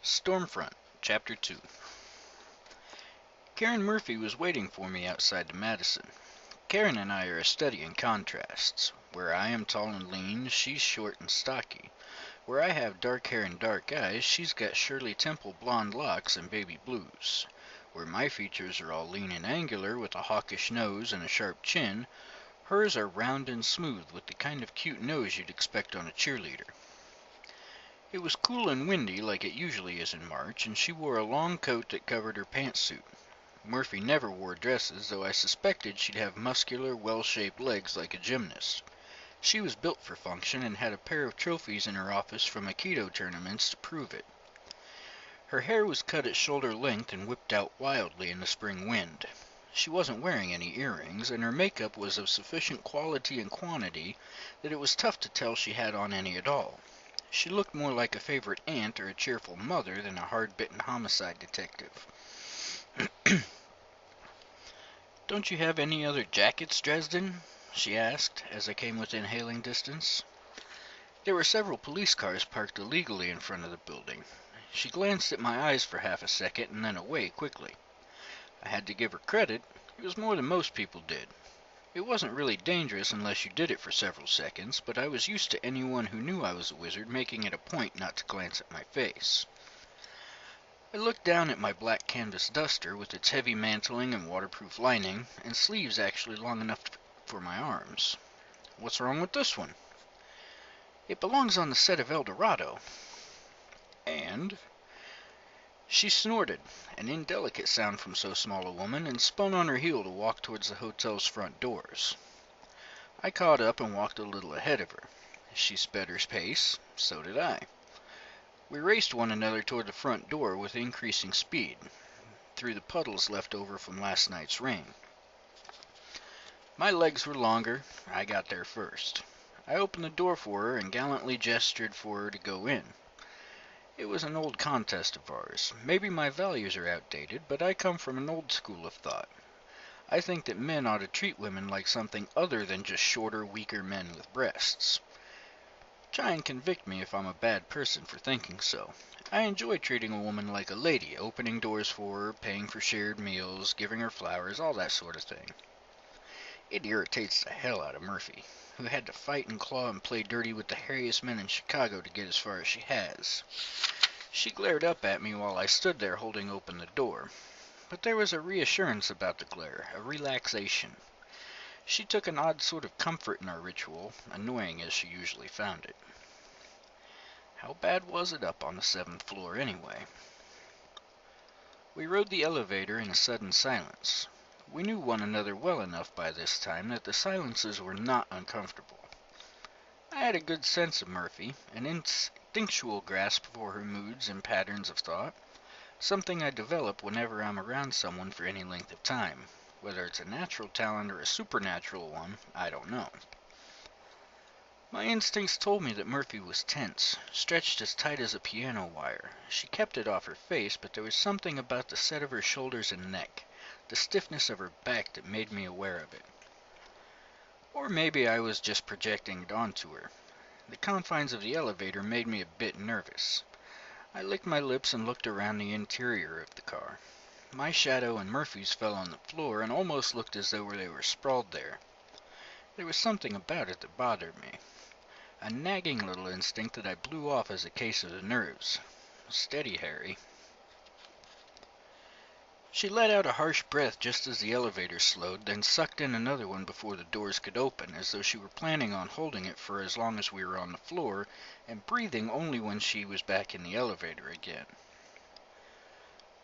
Stormfront, Chapter 2. Karen Murphy was waiting for me outside the Madison. Karen and I are a study in contrasts. Where I am tall and lean, she's short and stocky. Where I have dark hair and dark eyes, she's got Shirley Temple blonde locks and baby blues. Where my features are all lean and angular with a hawkish nose and a sharp chin, hers are round and smooth with the kind of cute nose you'd expect on a cheerleader. It was cool and windy like it usually is in March, and she wore a long coat that covered her pantsuit. Murphy never wore dresses, though I suspected she'd have muscular, well-shaped legs like a gymnast. She was built for function and had a pair of trophies in her office from Aikido tournaments to prove it. Her hair was cut at shoulder length and whipped out wildly in the spring wind. She wasn't wearing any earrings, and her makeup was of sufficient quality and quantity that it was tough to tell she had on any at all. She looked more like a favorite aunt or a cheerful mother than a hard-bitten homicide detective. "Don't you have any other jackets, Dresden?" she asked, as I came within hailing distance. There were several police cars parked illegally in front of the building. She glanced at my eyes for half a second and then away quickly. I had to give her credit. It was more than most people did. It wasn't really dangerous unless you did it for several seconds, but I was used to anyone who knew I was a wizard making it a point not to glance at my face. I looked down at my black canvas duster with its heavy mantling and waterproof lining, and sleeves actually long enough for my arms. "What's wrong with this one?" "It belongs on the set of El Dorado." "And?" She snorted, an indelicate sound from so small a woman, and spun on her heel to walk towards the hotel's front doors. I caught up and walked a little ahead of her. She sped her pace, so did I. We raced one another toward the front door with increasing speed, through the puddles left over from last night's rain. My legs were longer. I got there first. I opened the door for her and gallantly gestured for her to go in. It was an old contest of ours. Maybe my values are outdated, but I come from an old school of thought. I think that men ought to treat women like something other than just shorter, weaker men with breasts. Try and convict me if I'm a bad person for thinking so. I enjoy treating a woman like a lady, opening doors for her, paying for shared meals, giving her flowers, all that sort of thing. It irritates the hell out of Murphy, who had to fight and claw and play dirty with the hairiest men in Chicago to get as far as she has. She glared up at me while I stood there holding open the door. But there was a reassurance about the glare, a relaxation. She took an odd sort of comfort in our ritual, annoying as she usually found it. How bad was it up on the 7th floor, anyway? We rode the elevator in a sudden silence. We knew one another well enough by this time that the silences were not uncomfortable. I had a good sense of Murphy, an instinctual grasp for her moods and patterns of thought, something I develop whenever I'm around someone for any length of time. Whether it's a natural talent or a supernatural one, I don't know. My instincts told me that Murphy was tense, stretched as tight as a piano wire. She kept it off her face, but there was something about the set of her shoulders and neck, the stiffness of her back, that made me aware of it. Or maybe I was just projecting it onto her. The confines of the elevator made me a bit nervous. I licked my lips and looked around the interior of the car. My shadow and Murphy's fell on the floor and almost looked as though they were sprawled there. There was something about it that bothered me. A nagging little instinct that I blew off as a case of the nerves. "Steady, Harry." She let out a harsh breath just as the elevator slowed, then sucked in another one before the doors could open, as though she were planning on holding it for as long as we were on the floor, and breathing only when she was back in the elevator again.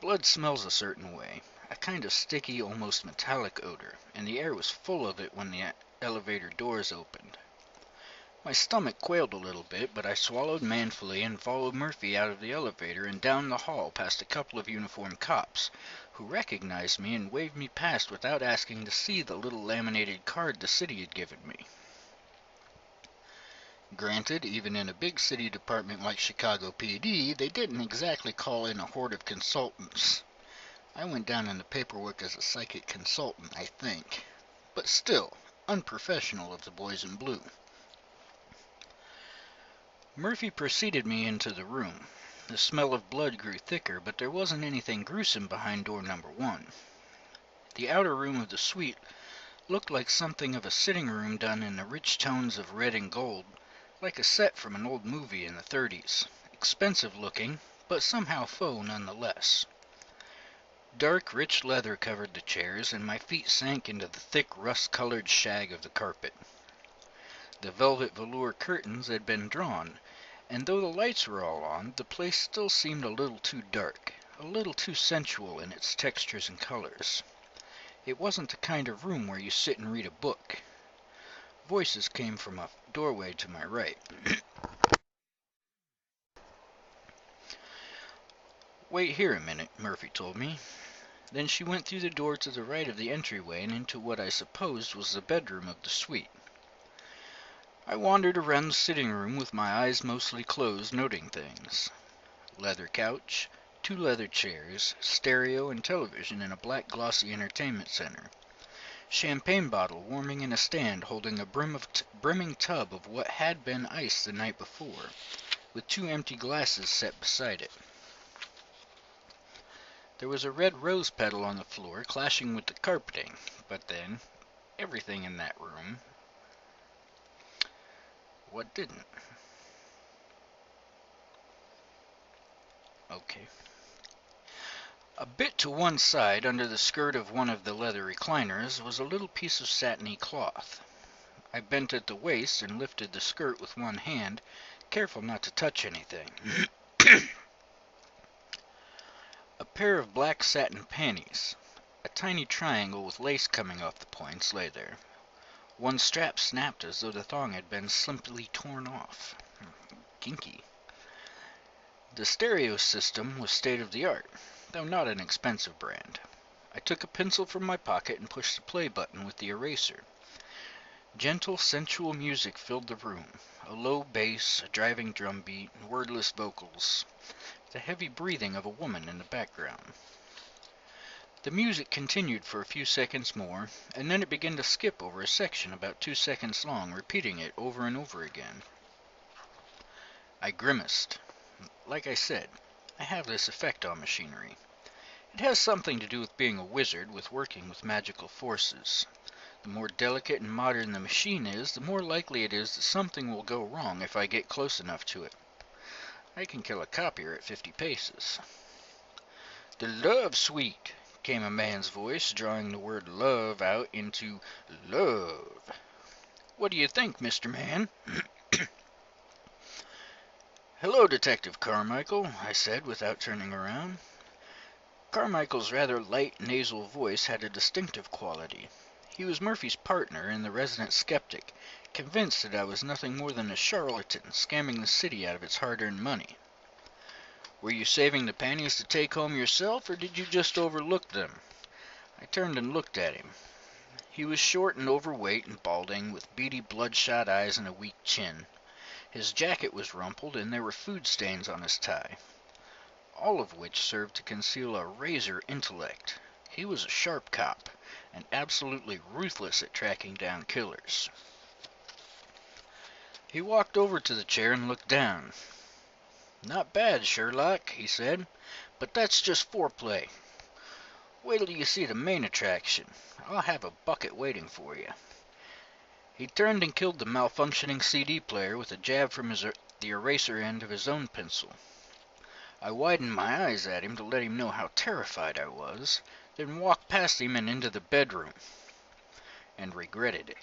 Blood smells a certain way, a kind of sticky, almost metallic odor, and the air was full of it when the elevator doors opened. My stomach quailed a little bit, but I swallowed manfully and followed Murphy out of the elevator and down the hall past a couple of uniformed cops, who recognized me and waved me past without asking to see the little laminated card the city had given me. Granted, even in a big city department like Chicago PD, they didn't exactly call in a horde of consultants. I went down in the paperwork as a psychic consultant, I think. But still, unprofessional of the boys in blue. Murphy preceded me into the room. The smell of blood grew thicker, but there wasn't anything gruesome behind door number 1. The outer room of the suite looked like something of a sitting room done in the rich tones of red and gold, like a set from an old movie in the 30s. Expensive looking, but somehow faux nonetheless. Dark, rich leather covered the chairs, and my feet sank into the thick, rust-colored shag of the carpet. The velvet velour curtains had been drawn, and though the lights were all on, the place still seemed a little too dark, a little too sensual in its textures and colors. It wasn't the kind of room where you sit and read a book. Voices came from a doorway to my right. "Wait here a minute," Murphy told me. Then she went through the door to the right of the entryway and into what I supposed was the bedroom of the suite. I wandered around the sitting room with my eyes mostly closed, noting things. Leather couch, 2 leather chairs, stereo and television in a black glossy entertainment center. Champagne bottle warming in a stand holding a brimming tub of what had been ice the night before, with 2 empty glasses set beside it. There was a red rose petal on the floor clashing with the carpeting, but then, everything in that room... What didn't? Okay. A bit to one side, under the skirt of one of the leather recliners, was a little piece of satiny cloth. I bent at the waist and lifted the skirt with one hand, careful not to touch anything. A pair of black satin panties, a tiny triangle with lace coming off the points, lay there. One strap snapped as though the thong had been simply torn off. Kinky. The stereo system was state-of-the-art, though not an expensive brand. I took a pencil from my pocket and pushed the play button with the eraser. Gentle, sensual music filled the room. A low bass, a driving drum beat, wordless vocals. The heavy breathing of a woman in the background. The music continued for a few seconds more, and then it began to skip over a section about 2 seconds long, repeating it over and over again. I grimaced. Like I said, I have this effect on machinery. It has something to do with being a wizard, with working with magical forces. The more delicate and modern the machine is, the more likely it is that something will go wrong if I get close enough to it. I can kill a copier at 50 paces. "The love suite," came a man's voice, drawing the word love out into love. "What do you think, Mr. Man?" "Hello, Detective Carmichael," I said without turning around. Carmichael's rather light, nasal voice had a distinctive quality. He was Murphy's partner and the resident skeptic, convinced that I was nothing more than a charlatan scamming the city out of its hard-earned money. "Were you saving the panties to take home yourself, or did you just overlook them?" I turned and looked at him. He was short and overweight and balding, with beady bloodshot eyes and a weak chin. His jacket was rumpled, and there were food stains on his tie, all of which served to conceal a razor intellect. He was a sharp cop, and absolutely ruthless at tracking down killers. He walked over to the chair and looked down. "Not bad, Sherlock," he said, "but that's just foreplay. Wait till you see the main attraction. I'll have a bucket waiting for you." He turned and killed the malfunctioning CD player with a jab from the eraser end of his own pencil. I widened my eyes at him to let him know how terrified I was, then walked past him and into the bedroom, and regretted it.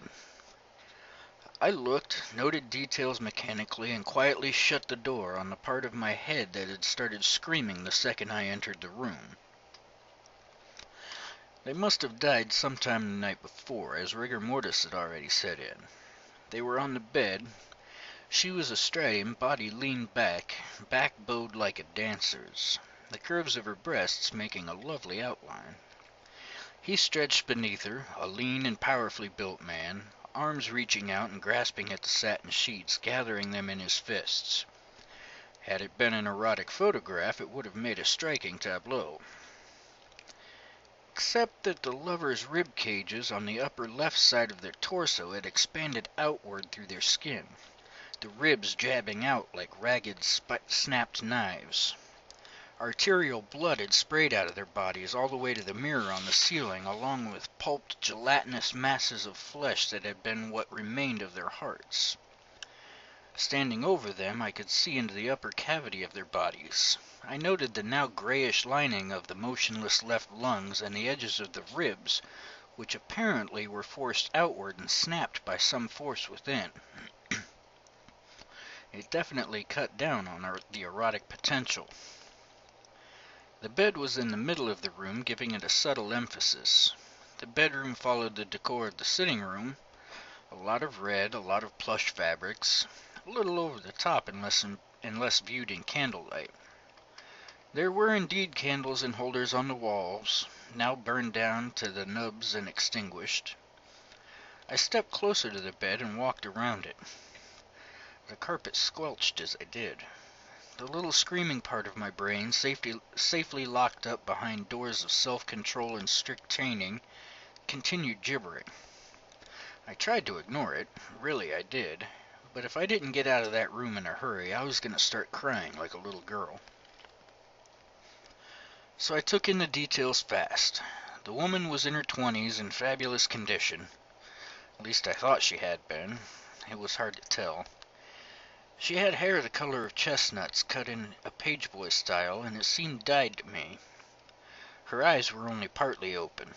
I looked, noted details mechanically, and quietly shut the door on the part of my head that had started screaming the second I entered the room. They must have died sometime the night before, as rigor mortis had already set in. They were on the bed. She was astride him, body leaned back bowed like a dancer's, the curves of her breasts making a lovely outline. He stretched beneath her, a lean and powerfully built man, arms reaching out and grasping at the satin sheets, gathering them in his fists. Had it been an erotic photograph, it would have made a striking tableau. Except that the lovers' rib cages on the upper left side of their torso had expanded outward through their skin. the ribs jabbing out like ragged, snapped knives. Arterial blood had sprayed out of their bodies all the way to the mirror on the ceiling, along with pulped, gelatinous masses of flesh that had been what remained of their hearts. Standing over them, I could see into the upper cavity of their bodies. I noted the now grayish lining of the motionless left lungs and the edges of the ribs, which apparently were forced outward and snapped by some force within. It definitely cut down on the erotic potential. The bed was in the middle of the room, giving it a subtle emphasis. The bedroom followed the decor of the sitting room. A lot of red, a lot of plush fabrics, a little over the top unless viewed in candlelight. There were indeed candles in holders on the walls, now burned down to the nubs and extinguished. I stepped closer to the bed and walked around it. The carpet squelched as I did. The little screaming part of my brain, safely locked up behind doors of self-control and strict training, continued gibbering. I tried to ignore it, really I did, but if I didn't get out of that room in a hurry, I was going to start crying like a little girl. So I took in the details fast. The woman was in her 20s in fabulous condition. At least I thought she had been. It was hard to tell. She had hair the color of chestnuts, cut in a pageboy style, and it seemed dyed to me. Her eyes were only partly open,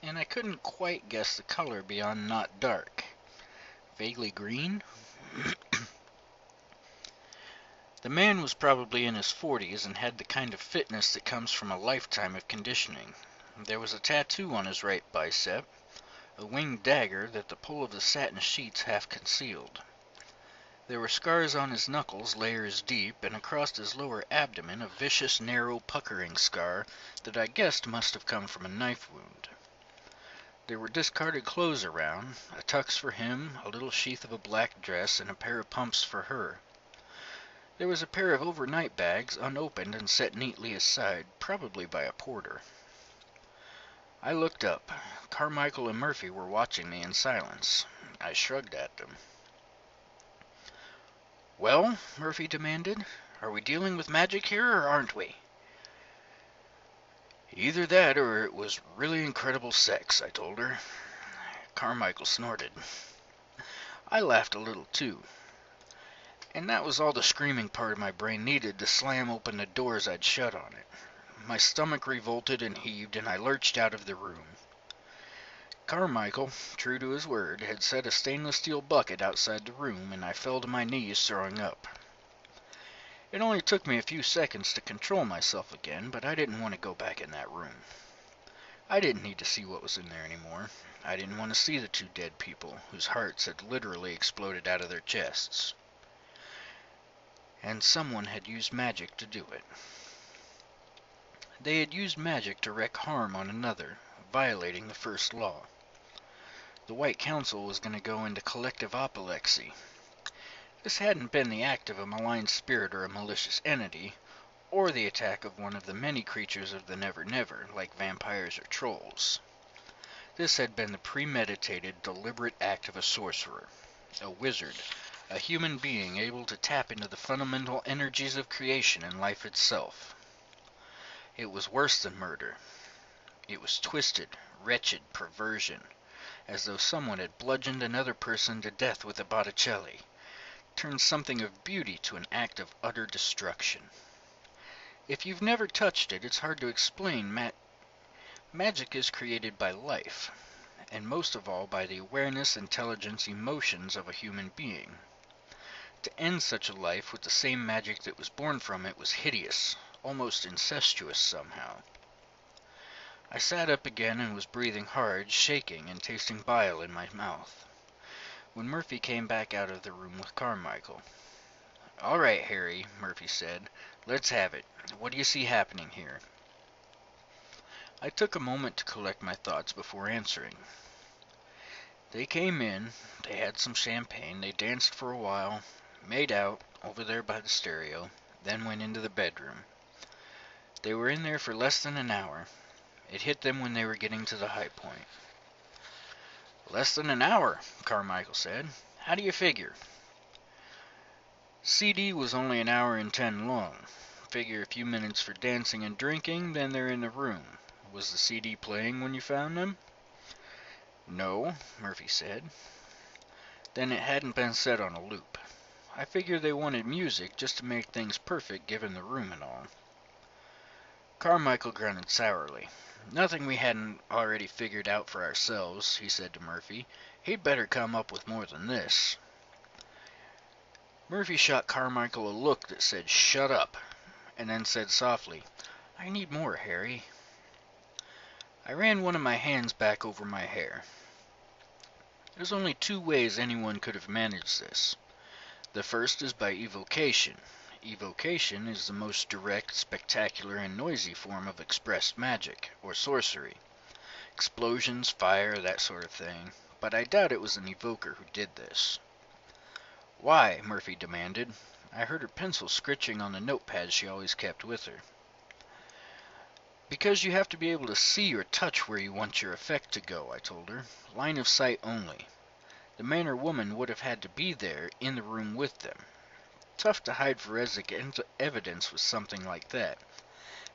and I couldn't quite guess the color beyond not dark. Vaguely green? The man was probably in his 40s and had the kind of fitness that comes from a lifetime of conditioning. There was a tattoo on his right bicep, a winged dagger that the pull of the satin sheets half concealed. There were scars on his knuckles, layers deep, and across his lower abdomen a vicious, narrow, puckering scar that I guessed must have come from a knife wound. There were discarded clothes around, a tux for him, a little sheath of a black dress, and a pair of pumps for her. There was a pair of overnight bags, unopened and set neatly aside, probably by a porter. I looked up. Carmichael and Murphy were watching me in silence. I shrugged at them. "Well," Murphy demanded, "are we dealing with magic here, or aren't we?" "Either that, or it was really incredible sex," I told her. Carmichael snorted. I laughed a little, too. And that was all the screaming part of my brain needed to slam open the doors I'd shut on it. My stomach revolted and heaved, and I lurched out of the room. Carmichael, true to his word, had set a stainless steel bucket outside the room, and I fell to my knees throwing up. It only took me a few seconds to control myself again, but I didn't want to go back in that room. I didn't need to see what was in there anymore. I didn't want to see the two dead people, whose hearts had literally exploded out of their chests. And someone had used magic to do it. They had used magic to wreak harm on another, violating the first law. The White Council was going to go into collective apoplexy. This hadn't been the act of a malign spirit or a malicious entity, or the attack of one of the many creatures of the Never Never, like vampires or trolls. This had been the premeditated, deliberate act of a sorcerer, a wizard, a human being able to tap into the fundamental energies of creation and life itself. It was worse than murder. It was twisted, wretched perversion, as though someone had bludgeoned another person to death with a Botticelli, turned something of beauty to an act of utter destruction. If you've never touched it, it's hard to explain. Magic is created by life, and most of all by the awareness, intelligence, emotions of a human being. To end such a life with the same magic that was born from it was hideous, almost incestuous somehow. I sat up again and was breathing hard, shaking, and tasting bile in my mouth, when Murphy came back out of the room with Carmichael. "All right, Harry," Murphy said. "Let's have it. What do you see happening here?" I took a moment to collect my thoughts before answering. They came in, they had some champagne, they danced for a while, made out, over there by the stereo, then went into the bedroom. They were in there for less than an hour. It hit them when they were getting to the high point. "Less than an hour," Carmichael said. "How do you figure?" CD was only an hour and 10 long. Figure a few minutes for dancing and drinking, then they're in the room. Was the CD playing when you found them? No, Murphy said. Then it hadn't been set on a loop. I figure they wanted music just to make things perfect given the room and all. Carmichael grunted sourly. Nothing we hadn't already figured out for ourselves, he said to Murphy. He'd better come up with more than this. Murphy shot Carmichael a look that said, "Shut up," and then said softly, "I need more, Harry." I ran one of my hands back over my hair. There's only two ways anyone could have managed this. The first is by evocation. Evocation is the most direct, spectacular, and noisy form of expressed magic, or sorcery. Explosions, fire, that sort of thing. But I doubt it was an evoker who did this. "Why?" Murphy demanded. I heard her pencil scritching on the notepad she always kept with her. "Because you have to be able to see or touch where you want your effect to go," I told her. "Line of sight only. The man or woman would have had to be there, in the room with them. Tough to hide forensic evidence with something like that.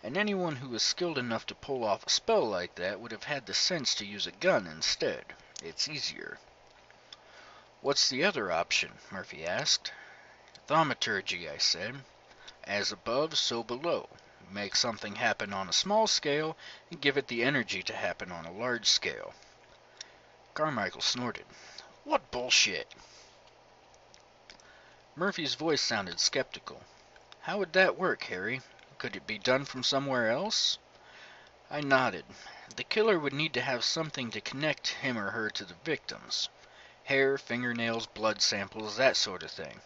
And anyone who was skilled enough to pull off a spell like that would have had the sense to use a gun instead. It's easier." "What's the other option?" Murphy asked. "Thaumaturgy," I said. "As above, so below. Make something happen on a small scale, and give it the energy to happen on a large scale." Carmichael snorted. "What bullshit!" Murphy's voice sounded skeptical. "How would that work, Harry? Could it be done from somewhere else?" I nodded. The killer would need to have something to connect him or her to the victims. Hair, fingernails, blood samples, that sort of thing.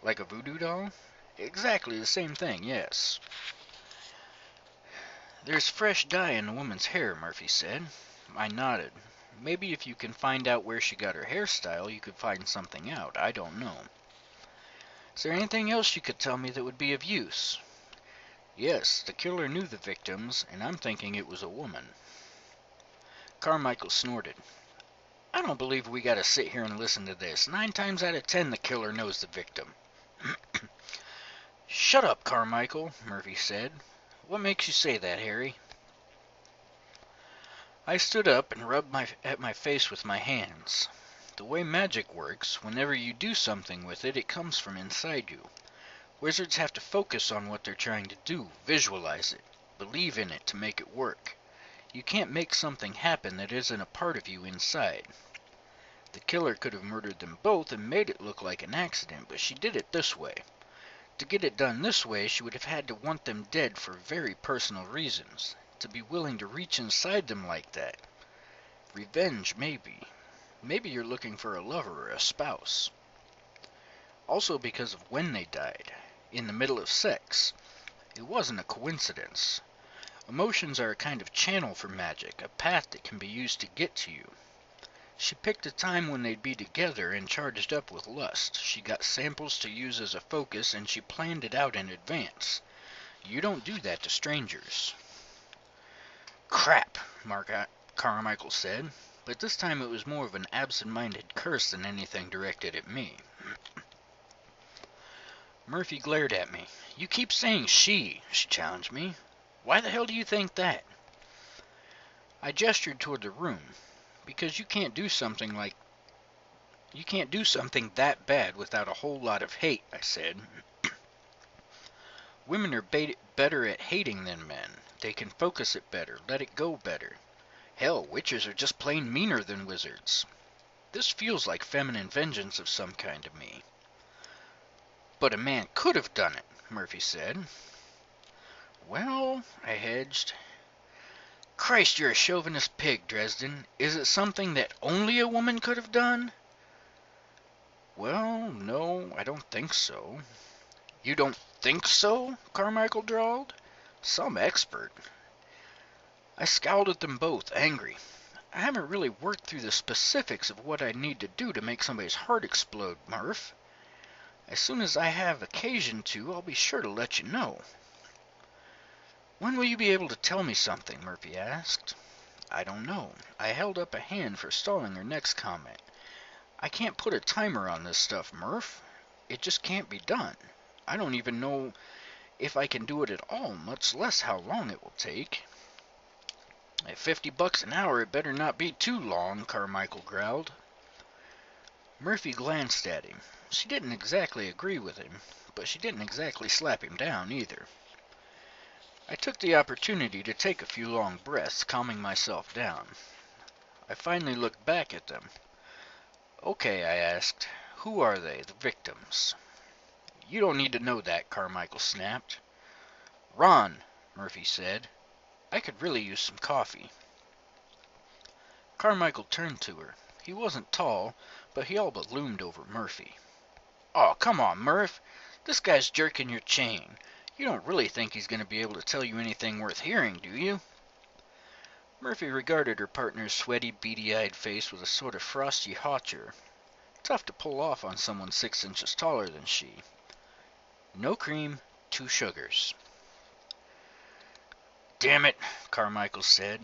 Like a voodoo doll? Exactly the same thing, yes. "There's fresh dye in the woman's hair," Murphy said. I nodded. "Maybe if you can find out where she got her hairstyle, you could find something out. I don't know." "Is there anything else you could tell me that would be of use?" "Yes, the killer knew the victims, and I'm thinking it was a woman." Carmichael snorted. "I don't believe we gotta sit here and listen to this. 9 times out of 10 the killer knows the victim." "Shut up, Carmichael," Murphy said. "What makes you say that, Harry?" I stood up and rubbed at my face with my hands. The way magic works, whenever you do something with it, it comes from inside you. Wizards have to focus on what they're trying to do, visualize it, believe in it to make it work. You can't make something happen that isn't a part of you inside. The killer could have murdered them both and made it look like an accident, but she did it this way. To get it done this way, she would have had to want them dead for very personal reasons, to be willing to reach inside them like that. Revenge, maybe. Maybe you're looking for a lover or a spouse. Also because of when they died. In the middle of sex. It wasn't a coincidence. Emotions are a kind of channel for magic, a path that can be used to get to you. She picked a time when they'd be together and charged up with lust. She got samples to use as a focus, and she planned it out in advance. You don't do that to strangers. "Crap," Carmichael said, but this time it was more of an absent-minded curse than anything directed at me. Murphy glared at me. "You keep saying she challenged me. "Why the hell do you think that?" I gestured toward the room. "Because you can't do something that bad without a whole lot of hate," I said. "Women are better at hating than men. They can focus it better, let it go better. Hell, witches are just plain meaner than wizards. This feels like feminine vengeance of some kind to me." "But a man could have done it," Murphy said. "Well," I hedged. "Christ, you're a chauvinist pig, Dresden. Is it something that only a woman could have done?" "Well, no, I don't think so." "You don't think so?" Carmichael drawled. "Some expert." I scowled at them both, angry. "I haven't really worked through the specifics of what I'd need to do to make somebody's heart explode, Murph. As soon as I have occasion to, I'll be sure to let you know." "When will you be able to tell me something?" Murphy asked. "I don't know." I held up a hand for stalling her next comment. "I can't put a timer on this stuff, Murph. It just can't be done. I don't even know if I can do it at all, much less how long it will take. At $50 an hour, it better not be too long, Carmichael growled. Murphy glanced at him. She didn't exactly agree with him, but she didn't exactly slap him down either. I took the opportunity to take a few long breaths, calming myself down. I finally looked back at them. Okay, I asked, who are they, the victims? You don't need to know that, Carmichael snapped. Ron, Murphy said. I could really use some coffee. Carmichael turned to her. He wasn't tall, but he all but loomed over Murphy. "Aw, come on, Murph. This guy's jerking your chain. You don't really think he's going to be able to tell you anything worth hearing, do you?" Murphy regarded her partner's sweaty, beady-eyed face with a sort of frosty hauteur. Tough to pull off on someone 6 inches taller than she. No cream, 2 sugars. "Damn it," Carmichael said.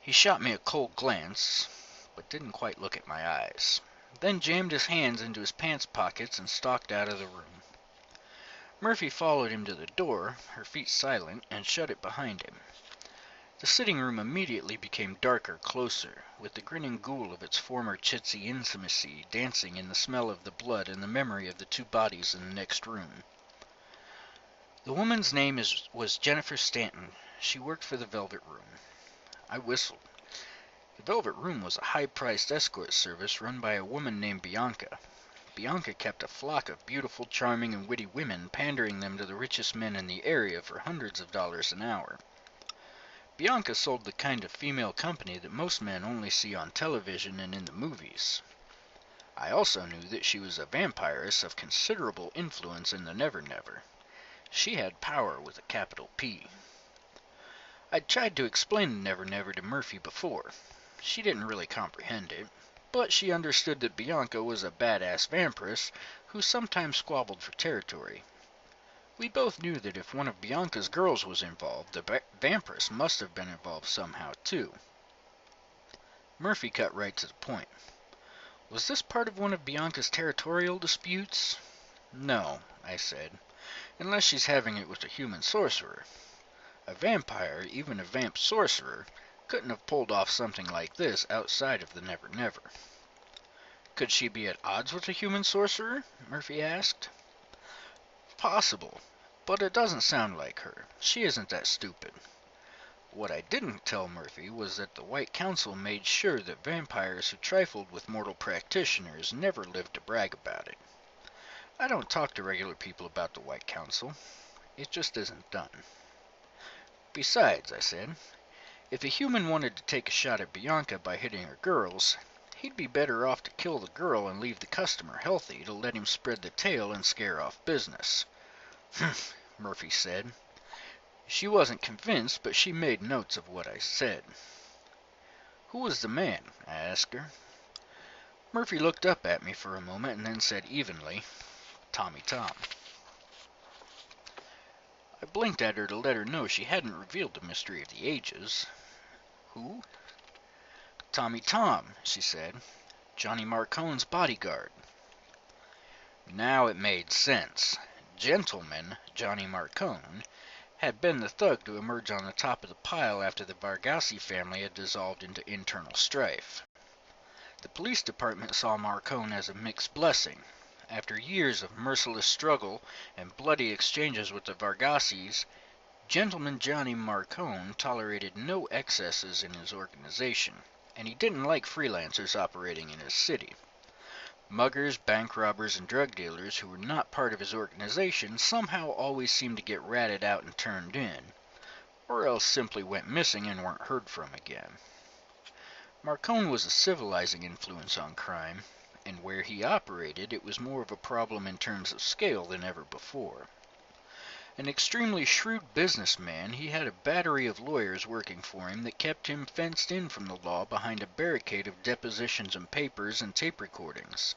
He shot me a cold glance, but didn't quite look at my eyes. Then jammed his hands into his pants pockets and stalked out of the room. Murphy followed him to the door, her feet silent, and shut it behind him. The sitting room immediately became darker, closer, with the grinning ghoul of its former chitsy intimacy dancing in the smell of the blood and the memory of the 2 bodies in the next room. The woman's name was Jennifer Stanton. She worked for the Velvet Room. I whistled. The Velvet Room was a high-priced escort service run by a woman named Bianca. Bianca kept a flock of beautiful, charming, and witty women, pandering them to the richest men in the area for hundreds of dollars an hour. Bianca sold the kind of female company that most men only see on television and in the movies. I also knew that she was a vampiress of considerable influence in the Never Never. She had power with a capital P. I'd tried to explain the Never Never to Murphy before. She didn't really comprehend it, but she understood that Bianca was a badass vampiress who sometimes squabbled for territory. We both knew that if one of Bianca's girls was involved, the vampiress must have been involved somehow too. Murphy cut right to the point. Was this part of one of Bianca's territorial disputes? No, I said, unless she's having it with a human sorcerer. A vampire, even a vamp sorcerer, couldn't have pulled off something like this outside of the Never Never. Could she be at odds with a human sorcerer? Murphy asked. Possible, but it doesn't sound like her. She isn't that stupid. What I didn't tell Murphy was that the White Council made sure that vampires who trifled with mortal practitioners never lived to brag about it. I don't talk to regular people about the White Council. It just isn't done. Besides, I said, if a human wanted to take a shot at Bianca by hitting her girls, he'd be better off to kill the girl and leave the customer healthy to let him spread the tale and scare off business. Humph, Murphy said. She wasn't convinced, but she made notes of what I said. Who was the man? I asked her. Murphy looked up at me for a moment and then said evenly, Tommy Tom. I blinked at her to let her know she hadn't revealed the mystery of the ages. Who? Tommy Tom, she said. Johnny Marcone's bodyguard. Now it made sense. Gentleman Johnny Marcone had been the thug to emerge on the top of the pile after the Vargassi family had dissolved into internal strife. The police department saw Marcone as a mixed blessing. After years of merciless struggle and bloody exchanges with the Vargassis, Gentleman Johnny Marcone tolerated no excesses in his organization, and he didn't like freelancers operating in his city. Muggers, bank robbers, and drug dealers who were not part of his organization somehow always seemed to get ratted out and turned in, or else simply went missing and weren't heard from again. Marcone was a civilizing influence on crime, and where he operated it was more of a problem in terms of scale than ever before. An extremely shrewd businessman, he had a battery of lawyers working for him that kept him fenced in from the law behind a barricade of depositions and papers and tape recordings.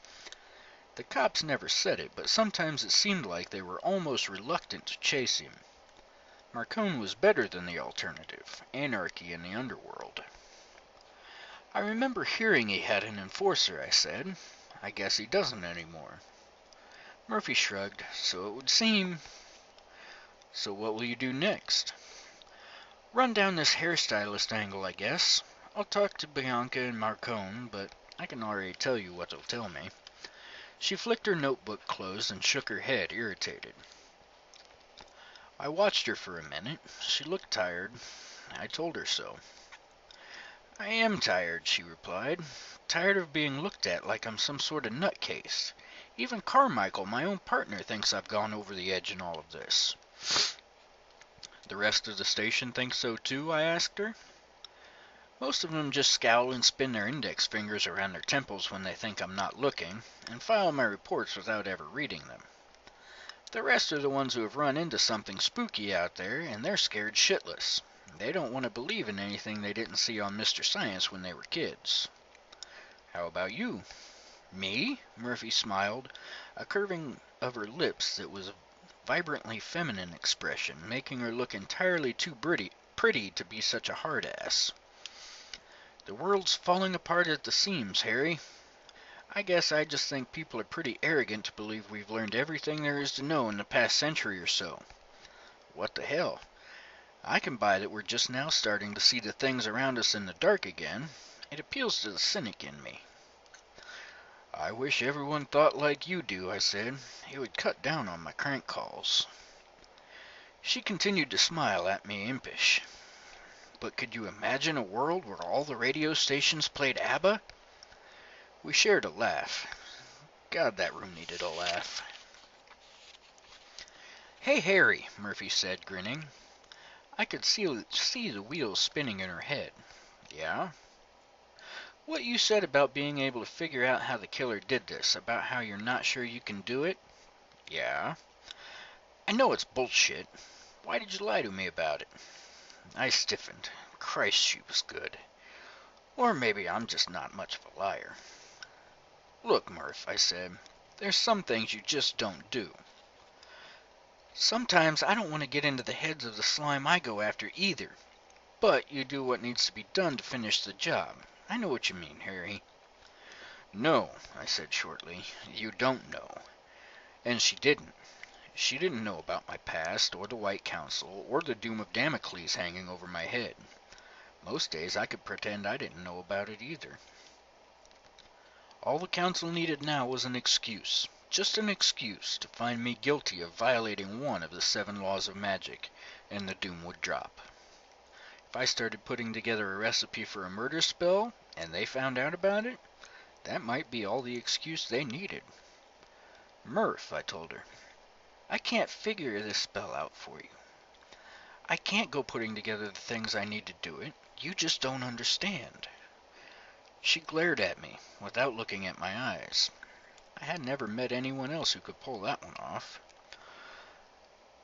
The cops never said it, but sometimes it seemed like they were almost reluctant to chase him. Marcone was better than the alternative, anarchy in the underworld. I remember hearing he had an enforcer, I said. I guess he doesn't anymore. Murphy shrugged. So it would seem. So what will you do next? Run down this hairstylist angle, I guess. I'll talk to Bianca and Marcone, but I can already tell you what they'll tell me. She flicked her notebook closed and shook her head, irritated. I watched her for a minute. She looked tired. I told her so. I am tired, she replied. Tired of being looked at like I'm some sort of nutcase. Even Carmichael, my own partner, thinks I've gone over the edge in all of this. The rest of the station thinks so too, I asked her. Most of them just scowl and spin their index fingers around their temples when they think I'm not looking, and file my reports without ever reading them. The rest are the ones who have run into something spooky out there, and they're scared shitless. They don't want to believe in anything they didn't see on Mr. Science when they were kids. How about you? Me? Murphy smiled, a curving of her lips that was a vibrantly feminine expression, making her look entirely too pretty to be such a hard ass. The world's falling apart at the seams, Harry. I guess I just think people are pretty arrogant to believe we've learned everything there is to know in the past century or so. What the hell? I can buy that we're just now starting to see the things around us in the dark again. It appeals to the cynic in me. I wish everyone thought like you do, I said. It would cut down on my crank calls. She continued to smile at me impish. But could you imagine a world where all the radio stations played ABBA? We shared a laugh. God, that room needed a laugh. Hey, Harry, Murphy said, grinning. I could see the wheels spinning in her head. Yeah? What you said about being able to figure out how the killer did this, about how you're not sure you can do it? Yeah. I know it's bullshit. Why did you lie to me about it? I stiffened. Christ, she was good. Or maybe I'm just not much of a liar. Look, Murph, I said, there's some things you just don't do. Sometimes I don't want to get into the heads of the slime I go after either. But you do what needs to be done to finish the job. I know what you mean, Harry. No, I said shortly, you don't know. And she didn't. She didn't know about my past, or the White Council, or the doom of Damocles hanging over my head. Most days I could pretend I didn't know about it either. All the council needed now was an excuse, just an excuse, to find me guilty of violating one of the 7 laws of magic, and the doom would drop. If I started putting together a recipe for a murder spell, and they found out about it, that might be all the excuse they needed. Murph, I told her, I can't figure this spell out for you. I can't go putting together the things I need to do it. You just don't understand. She glared at me, without looking at my eyes. I had never met anyone else who could pull that one off.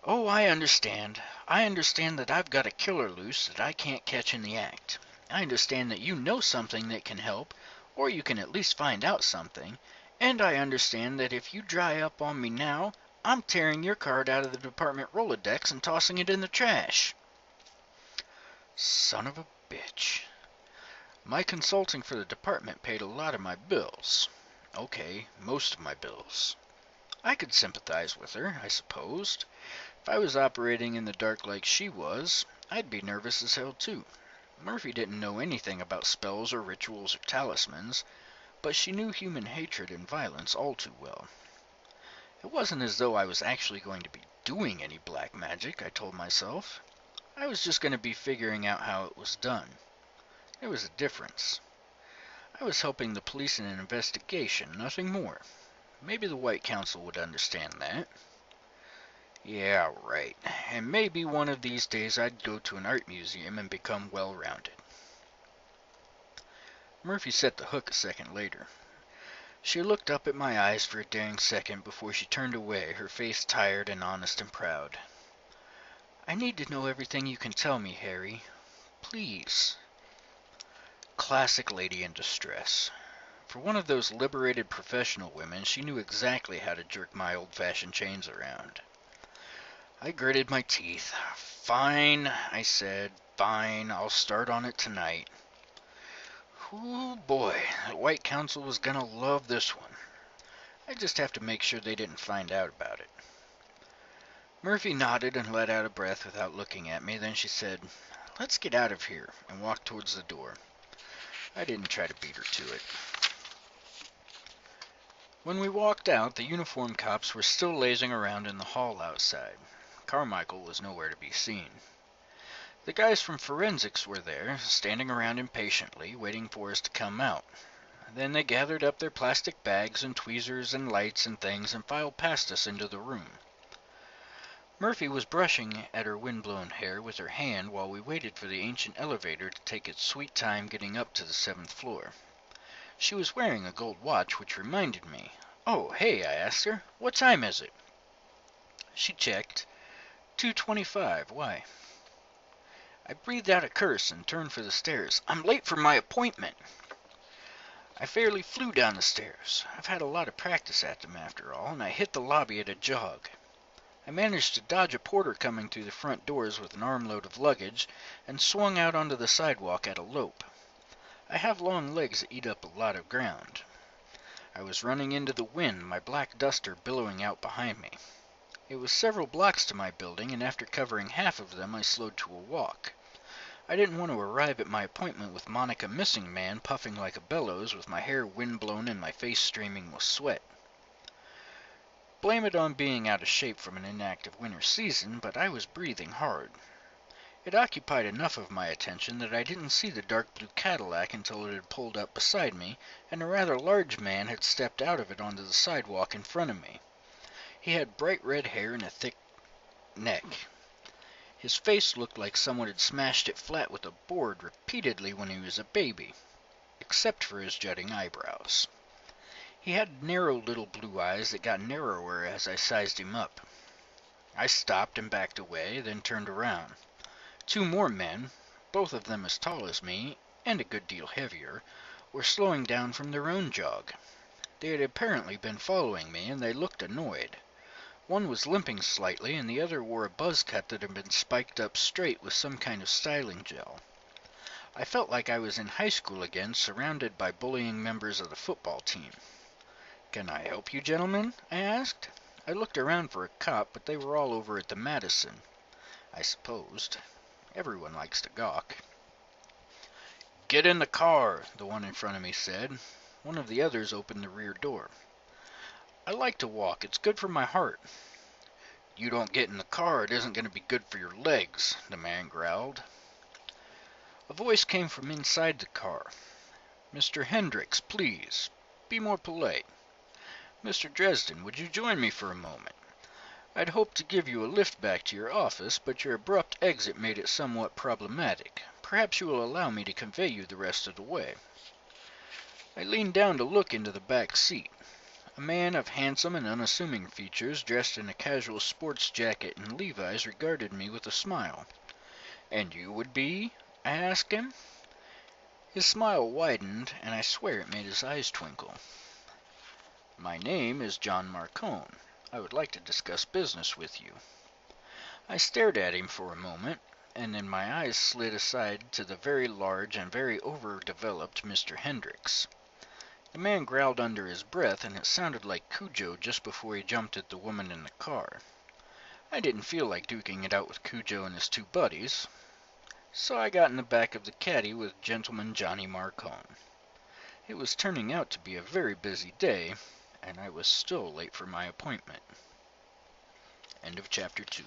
Oh, I understand. I understand that I've got a killer loose that I can't catch in the act. I understand that you know something that can help, or you can at least find out something. And I understand that if you dry up on me now, I'm tearing your card out of the department Rolodex and tossing it in the trash. Son of a bitch. My consulting for the department paid a lot of my bills. Okay, most of my bills. I could sympathize with her, I supposed. If I was operating in the dark like she was, I'd be nervous as hell too. Murphy didn't know anything about spells or rituals or talismans, but she knew human hatred and violence all too well. It wasn't as though I was actually going to be doing any black magic, I told myself. I was just going to be figuring out how it was done. There was a difference. I was helping the police in an investigation, nothing more. Maybe the White Council would understand that. Yeah, right. And maybe one of these days I'd go to an art museum and become well-rounded. Murphy set the hook a second later. She looked up at my eyes for a dang second before she turned away, her face tired and honest and proud. I need to know everything you can tell me, Harry. Please. Classic lady in distress. For one of those liberated professional women, she knew exactly how to jerk my old-fashioned chains around. I gritted my teeth. Fine, I said. Fine, I'll start on it tonight. Ooh, boy, the White Council was gonna love this one. I just have to make sure they didn't find out about it. Murphy nodded and let out a breath without looking at me. Then she said, "Let's get out of here," and walked towards the door. I didn't try to beat her to it. When we walked out, the uniformed cops were still lazing around in the hall outside. Carmichael was nowhere to be seen. The guys from forensics were there, standing around impatiently, waiting for us to come out. Then they gathered up their plastic bags and tweezers and lights and things and filed past us into the room. Murphy was brushing at her wind-blown hair with her hand while we waited for the ancient elevator to take its sweet time getting up to the 7th floor. She was wearing a gold watch, which reminded me. "Oh, hey," I asked her. "What time is it?" She checked. 2:25. Why? I breathed out a curse and turned for the stairs. "I'm late for my appointment." I fairly flew down the stairs. I've had a lot of practice at them after all, and I hit the lobby at a jog. I managed to dodge a porter coming through the front doors with an armload of luggage and swung out onto the sidewalk at a lope. I have long legs that eat up a lot of ground. I was running into the wind, my black duster billowing out behind me. It was several blocks to my building, and after covering half of them I slowed to a walk. I didn't want to arrive at my appointment with Monica Missing Man puffing like a bellows, with my hair wind-blown and my face streaming with sweat. Blame it on being out of shape from an inactive winter season, but I was breathing hard. It occupied enough of my attention that I didn't see the dark blue Cadillac until it had pulled up beside me, and a rather large man had stepped out of it onto the sidewalk in front of me. He had bright red hair and a thick neck. His face looked like someone had smashed it flat with a board repeatedly when he was a baby, except for his jutting eyebrows. He had narrow little blue eyes that got narrower as I sized him up. I stopped and backed away, then turned around. 2 more men, both of them as tall as me, and a good deal heavier, were slowing down from their own jog. They had apparently been following me, and they looked annoyed. One was limping slightly, and the other wore a buzz cut that had been spiked up straight with some kind of styling gel. I felt like I was in high school again, surrounded by bullying members of the football team. "Can I help you, gentlemen?" I asked. I looked around for a cop, but they were all over at the Madison. I supposed. Everyone likes to gawk. "Get in the car," the one in front of me said. One of the others opened the rear door. "I like to walk. It's good for my heart." "You don't get in the car, it isn't going to be good for your legs," the man growled. A voice came from inside the car. "Mr. Hendricks, please. Be more polite. Mr. Dresden, would you join me for a moment? I'd hoped to give you a lift back to your office, but your abrupt exit made it somewhat problematic. Perhaps you will allow me to convey you the rest of the way." I leaned down to look into the back seat. A man of handsome and unassuming features, dressed in a casual sports jacket and Levi's, regarded me with a smile. "And you would be?" I asked him. His smile widened, and I swear it made his eyes twinkle. "My name is John Marcone. I would like to discuss business with you." I stared at him for a moment, and then my eyes slid aside to the very large and very overdeveloped Mr. Hendricks. The man growled under his breath, and it sounded like Cujo just before he jumped at the woman in the car. I didn't feel like duking it out with Cujo and his 2 buddies, so I got in the back of the caddy with Gentleman Johnny Marcone. It was turning out to be a very busy day, and I was still late for my appointment. End of chapter 2.